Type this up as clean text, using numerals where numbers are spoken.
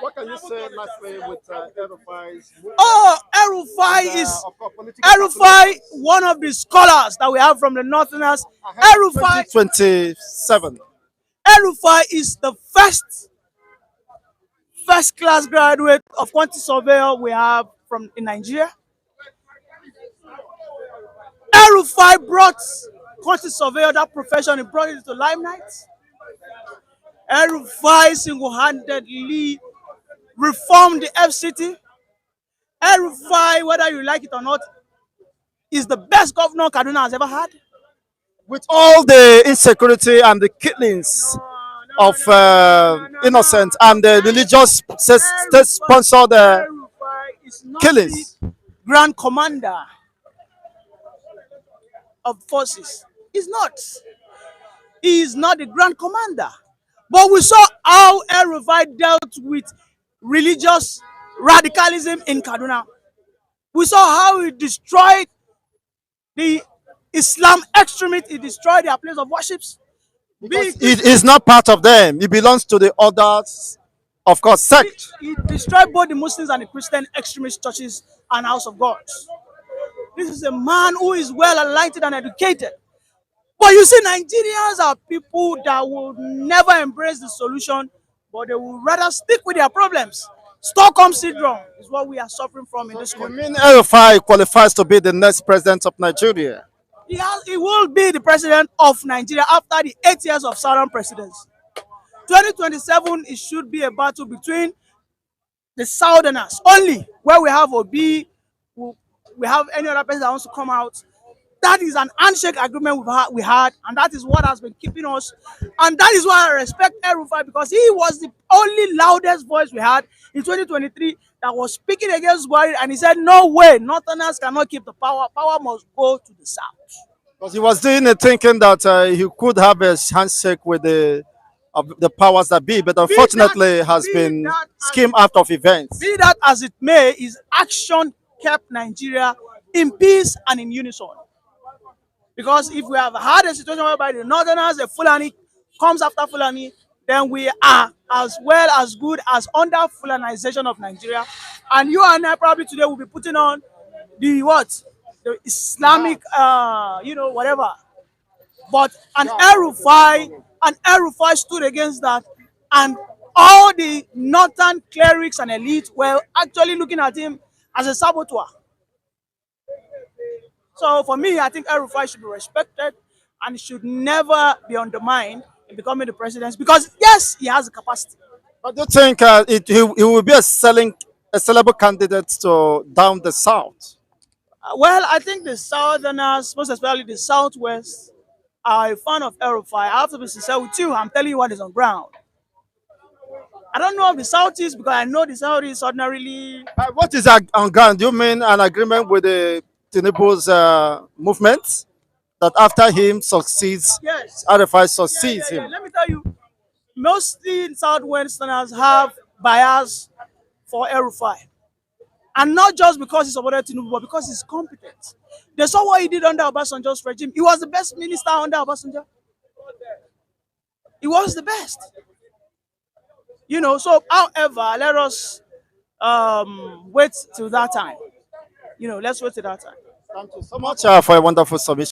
What can you say lastly with Rufai's movement Oh, and Rufai is of course political Rufai, calculations one of the scholars that we have from the Northerners. ahead of Rufai 2027? Rufai is the first class graduate of quantity surveyor we have from in Nigeria. Rufai brought quantity surveyor, that profession, he brought it to limelight. Rufai single-handedly reformed the FCT. Rufai, whether you like it or not, is the best governor Kaduna has ever had. With all the insecurity and the killings of innocent and the religious state-sponsored Rufai is not the killings. grand commander of forces. He's not. He is not the grand commander. But we saw how El Rufai dealt with religious radicalism in Kaduna. We saw how he destroyed the Islam extremists, he destroyed their place of worships. It is not part of them. It belongs to the others, of course, sect. He destroyed both the Muslims and the Christian extremist churches and house of God. This is a man who is well enlightened and educated. But you see, Nigerians are people that will never embrace the solution, but they will rather stick with their problems. Stockholm syndrome is what we are suffering from in this You country. mean Rufai qualifies to be the next president of Nigeria? He will be the president of Nigeria after the 8 years of Southern presidency. 2027, it should be a battle between the Southerners only, where we have Obi, we have any other person that wants to come out. That is an handshake agreement we had, and that is what has been keeping us. And that is why I respect Rufai, because he was the only loudest voice we had in 2023 that was speaking against Buhari, and he said, no way, Northerners cannot keep the power. Power must go to the South. Because he was doing it thinking that he could have a handshake with the powers that be, but unfortunately has been schemed out of events. Be that as it may, his action kept Nigeria in peace and in unison. Because if we have had a situation whereby the Northerners, the Fulani comes after Fulani, then we are as well as good as under Fulanization of Nigeria. And you and I probably today will be putting on the what? The Islamic, whatever. But an Rufai stood against that, and all the northern clerics and elites were actually looking at him as a saboteur. So for me, I think Rufai should be respected and should never be undermined in becoming the president, because yes, he has the capacity. But do you think he will be a sellable candidate to down the south? Well, I think the Southerners, most especially the Southwest, are a fan of Rufai. I have to be sincere with you. I'm telling you what is on ground. I don't know of the Southeast, because I know the Southeast ordinarily. What is on ground? Do you mean an agreement with the Tinubu's movement that after him succeeds, Yes. Rufai succeeds him? Let me tell you, mostly Southwesterners have bias for Rufai. And not just because he supported Tinubu, but because he's competent. They saw what he did under Obasanjo's regime. He was the best minister under Obasanjo. He was the best. So however, let us wait till that time. Let's wait till that time. Thank you so much for a wonderful submission.